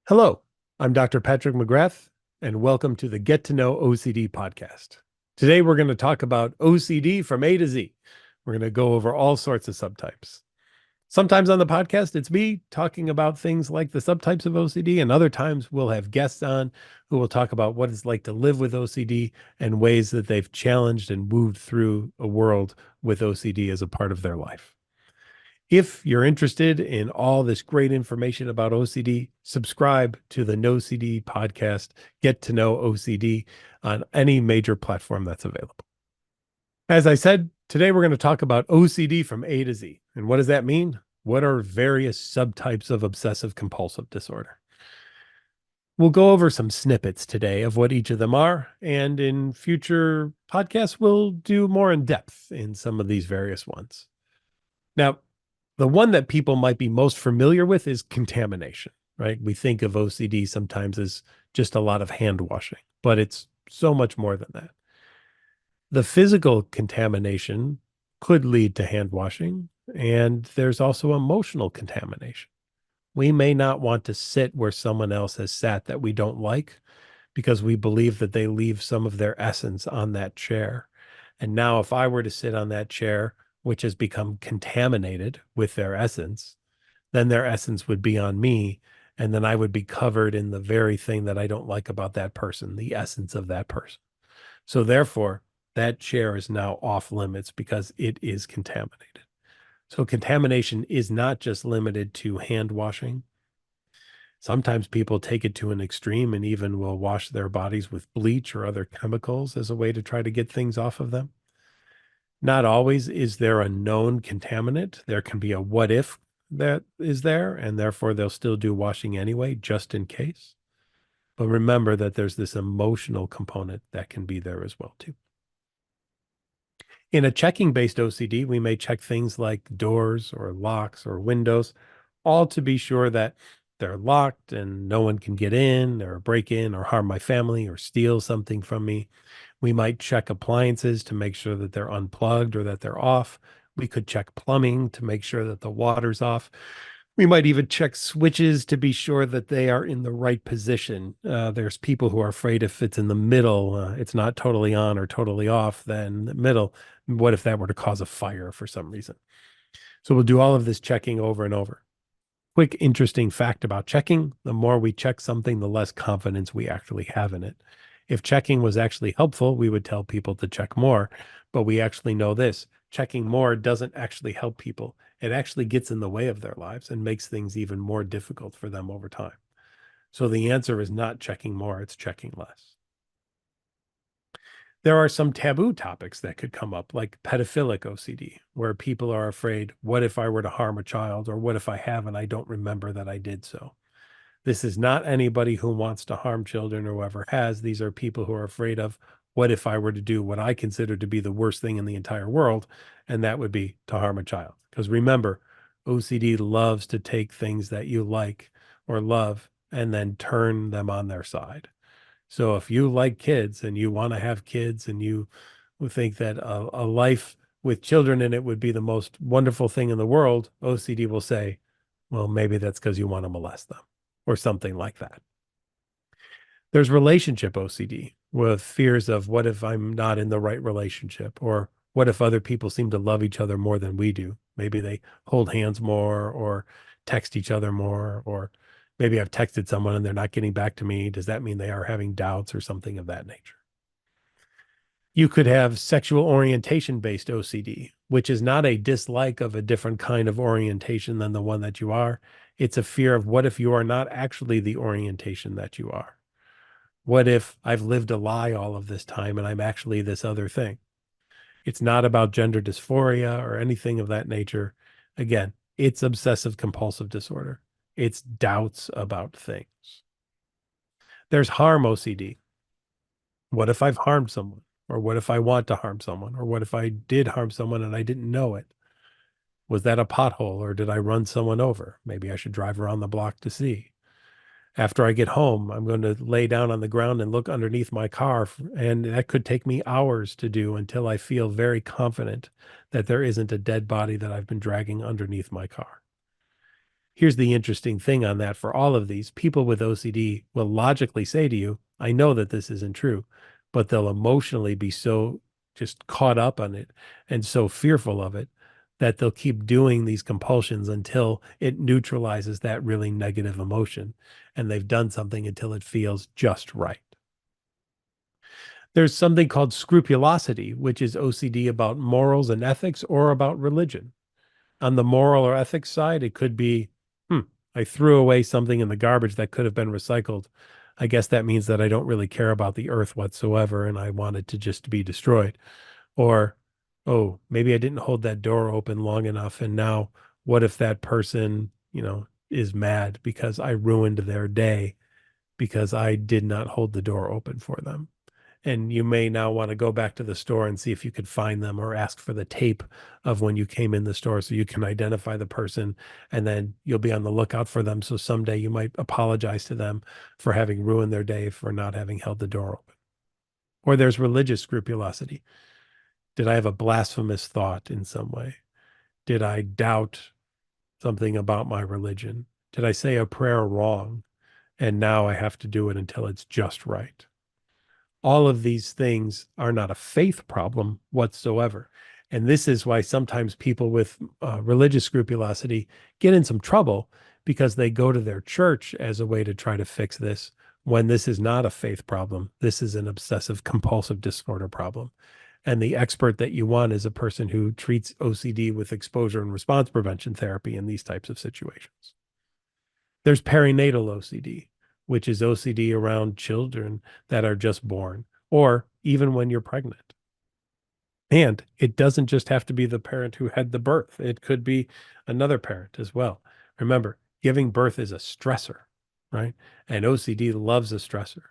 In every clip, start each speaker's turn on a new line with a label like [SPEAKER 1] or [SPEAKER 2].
[SPEAKER 1] Hello, I'm Dr. Patrick McGrath, and welcome to the Get to Know OCD podcast. Today, we're going to talk about OCD from A to Z. We're going to go over all sorts of subtypes. Sometimes on the podcast, it's me talking about things like the subtypes of OCD, and other times we'll have guests on who will talk about what it's like to live with OCD and ways that they've challenged and moved through a world with OCD as a part of their life. If you're interested in all this great information about OCD, subscribe to the No CD podcast, Get to Know OCD on any major platform that's available. As I said, today we're going to talk about OCD from A to Z. And what does that mean? What are various subtypes of obsessive compulsive disorder? We'll go over some snippets today of what each of them are. And in future podcasts, we'll do more in depth in some of these various ones. Now, the one that people might be most familiar with is contamination, right? We think of OCD sometimes as just a lot of hand washing, but it's so much more than that. The physical contamination could lead to hand washing, and there's also emotional contamination. We may not want to sit where someone else has sat that we don't like because we believe that they leave some of their essence on that chair. And now, if I were to sit on that chair, which has become contaminated with their essence, then their essence would be on me. And then I would be covered in the very thing that I don't like about that person, the essence of that person. So therefore, that chair is now off limits because it is contaminated. So contamination is not just limited to hand washing. Sometimes people take it to an extreme and even will wash their bodies with bleach or other chemicals as a way to try to get things off of them. Not always is there a known contaminant. There can be a what if that is there, and therefore they'll still do washing anyway, just in case. But remember that there's this emotional component that can be there as well, too. In a checking-based OCD, we may check things like doors or locks or windows, all to be sure that they're locked and no one can get in or break in or harm my family or steal something from me. We might check appliances to make sure that they're unplugged or that they're off. We could check plumbing to make sure that the water's off. We might even check switches to be sure that they are in the right position. There's people who are afraid if it's in the middle, it's not totally on or totally off, then the middle. What if that were to cause a fire for some reason? So we'll do all of this checking over and over. Quick, interesting fact about checking: the more we check something, the less confidence we actually have in it. If checking was actually helpful, we would tell people to check more. But we actually know this: checking more doesn't actually help people. It actually gets in the way of their lives and makes things even more difficult for them over time. So the answer is not checking more, it's checking less. There are some taboo topics that could come up, like pedophilic OCD, where people are afraid, what if I were to harm a child, or what if I have and I don't remember that I did so? This is not anybody who wants to harm children or whoever has. These are people who are afraid of, what if I were to do what I consider to be the worst thing in the entire world, and that would be to harm a child. Because remember, OCD loves to take things that you like or love and then turn them on their side. So if you like kids and you want to have kids and you would think that a life with children in it would be the most wonderful thing in the world, OCD will say, well, maybe that's because you want to molest them or something like that. There's relationship OCD with fears of, what if I'm not in the right relationship? Or what if other people seem to love each other more than we do? Maybe they hold hands more or text each other more, or maybe I've texted someone and they're not getting back to me. Does that mean they are having doubts or something of that nature? You could have sexual orientation based OCD, which is not a dislike of a different kind of orientation than the one that you are. It's a fear of, what if you are not actually the orientation that you are? What if I've lived a lie all of this time and I'm actually this other thing? It's not about gender dysphoria or anything of that nature. Again, it's obsessive compulsive disorder. It's doubts about things. There's harm OCD. What if I've harmed someone? Or what if I want to harm someone? Or what if I did harm someone and I didn't know it? Was that a pothole, or did I run someone over? Maybe I should drive around the block to see. After I get home, I'm going to lay down on the ground and look underneath my car. And that could take me hours to do until I feel very confident that there isn't a dead body that I've been dragging underneath my car. Here's the interesting thing on that for all of these. People with OCD will logically say to you, I know that this isn't true, but they'll emotionally be so just caught up on it and so fearful of it that they'll keep doing these compulsions until it neutralizes that really negative emotion. And they've done something until it feels just right. There's something called scrupulosity, which is OCD about morals and ethics or about religion. On the moral or ethics side, it could be, hmm, I threw away something in the garbage that could have been recycled. I guess that means that I don't really care about the earth whatsoever and I want it to just be destroyed. Or, oh, maybe I didn't hold that door open long enough. And now what if that person, is mad because I ruined their day because I did not hold the door open for them? And you may now want to go back to the store and see if you could find them or ask for the tape of when you came in the store so you can identify the person and then you'll be on the lookout for them. So someday you might apologize to them for having ruined their day for not having held the door open. Or there's religious scrupulosity. Did I have a blasphemous thought in some way? Did I doubt something about my religion? Did I say a prayer wrong? And now I have to do it until it's just right. All of these things are not a faith problem whatsoever. And this is why sometimes people with religious scrupulosity get in some trouble because they go to their church as a way to try to fix this when this is not a faith problem. This is an obsessive compulsive disorder problem. And the expert that you want is a person who treats OCD with exposure and response prevention therapy in these types of situations. There's perinatal OCD, which is OCD around children that are just born, or even when you're pregnant. And it doesn't just have to be the parent who had the birth, it could be another parent as well. Remember, giving birth is a stressor, right? And OCD loves a stressor.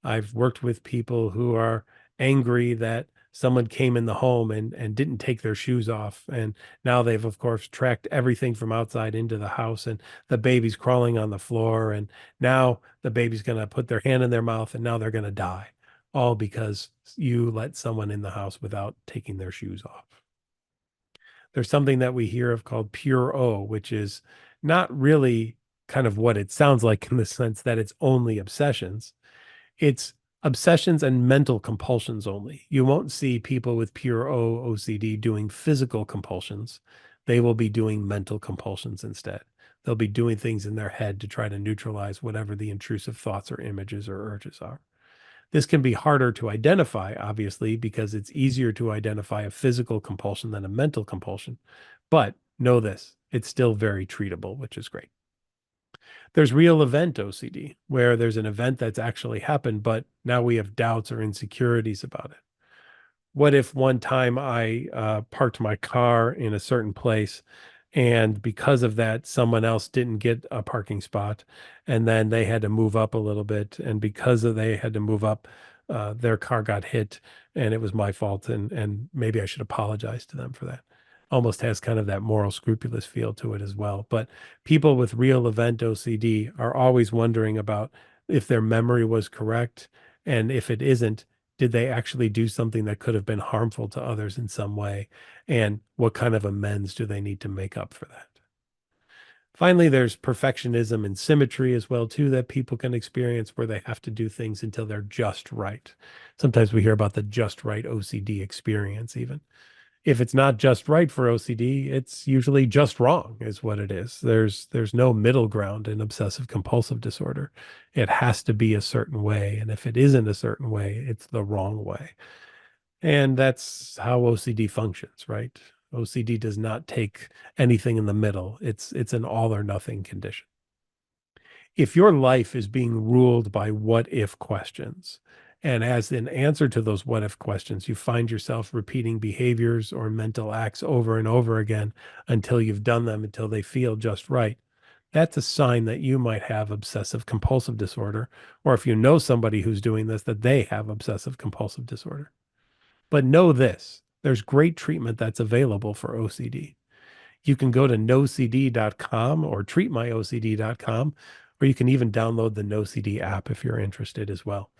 [SPEAKER 1] I've worked with people who are angry that someone came in the home and didn't take their shoes off. And now they've, of course, tracked everything from outside into the house and the baby's crawling on the floor. And now the baby's going to put their hand in their mouth and now they're going to die, all because you let someone in the house without taking their shoes off. There's something that we hear of called pure O, which is not really kind of what it sounds like in the sense that it's only obsessions. It's obsessions and mental compulsions only. You won't see people with pure O OCD doing physical compulsions. They will be doing mental compulsions instead. They'll be doing things in their head to try to neutralize whatever the intrusive thoughts or images or urges are. This can be harder to identify, obviously, because it's easier to identify a physical compulsion than a mental compulsion. But know this, it's still very treatable, which is great. There's real event OCD, where there's an event that's actually happened, but now we have doubts or insecurities about it. What if one time I parked my car in a certain place and because of that, someone else didn't get a parking spot and then they had to move up a little bit. And because of they had to move up, their car got hit and it was my fault. And maybe I should apologize to them for that. Almost has kind of that moral scrupulous feel to it as well. But people with real event OCD are always wondering about if their memory was correct. And if it isn't, did they actually do something that could have been harmful to others in some way? And what kind of amends do they need to make up for that? Finally, there's perfectionism and symmetry as well, too, that people can experience where they have to do things until they're just right. Sometimes we hear about the just right OCD experience, even. If it's not just right for OCD, it's usually just wrong, is what it is. There's no middle ground in obsessive compulsive disorder. It has to be a certain way. And if it isn't a certain way, it's the wrong way. And that's how OCD functions, right? OCD does not take anything in the middle. It's an all or nothing condition. If your life is being ruled by what if questions, and as an answer to those what if questions, you find yourself repeating behaviors or mental acts over and over again until you've done them until they feel just right, that's a sign that you might have obsessive compulsive disorder, or if you know somebody who's doing this, that they have obsessive compulsive disorder. But know this, there's great treatment that's available for OCD. You can go to nocd.com or treatmyocd.com, or you can even download the NoCD app if you're interested as well.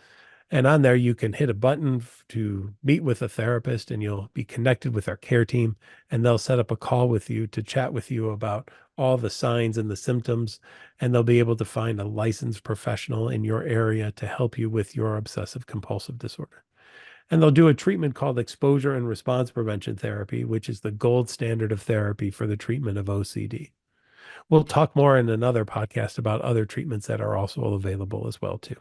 [SPEAKER 1] And on there, you can hit a button to meet with a therapist, and you'll be connected with our care team, and they'll set up a call with you to chat with you about all the signs and the symptoms, and they'll be able to find a licensed professional in your area to help you with your obsessive compulsive disorder. And they'll do a treatment called exposure and response prevention therapy, which is the gold standard of therapy for the treatment of OCD. We'll talk more in another podcast about other treatments that are also available as well too.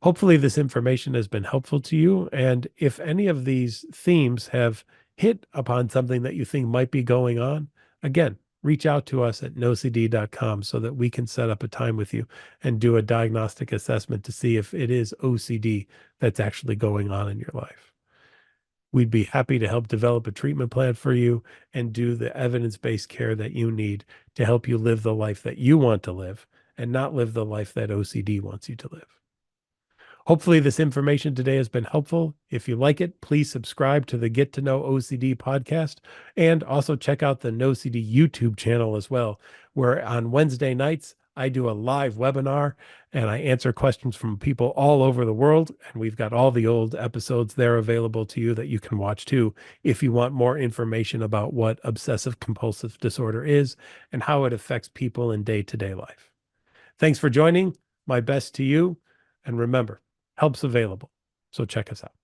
[SPEAKER 1] Hopefully this information has been helpful to you. And if any of these themes have hit upon something that you think might be going on, again, reach out to us at nocd.com so that we can set up a time with you and do a diagnostic assessment to see if it is OCD that's actually going on in your life. We'd be happy to help develop a treatment plan for you and do the evidence-based care that you need to help you live the life that you want to live and not live the life that OCD wants you to live. Hopefully this information today has been helpful. If you like it, please subscribe to the Get to Know OCD podcast and also check out the NoCD YouTube channel as well, where on Wednesday nights, I do a live webinar and I answer questions from people all over the world. And we've got all the old episodes there available to you that you can watch too, if you want more information about what obsessive compulsive disorder is and how it affects people in day-to-day life. Thanks for joining. My best to you. And remember, help's available. So check us out.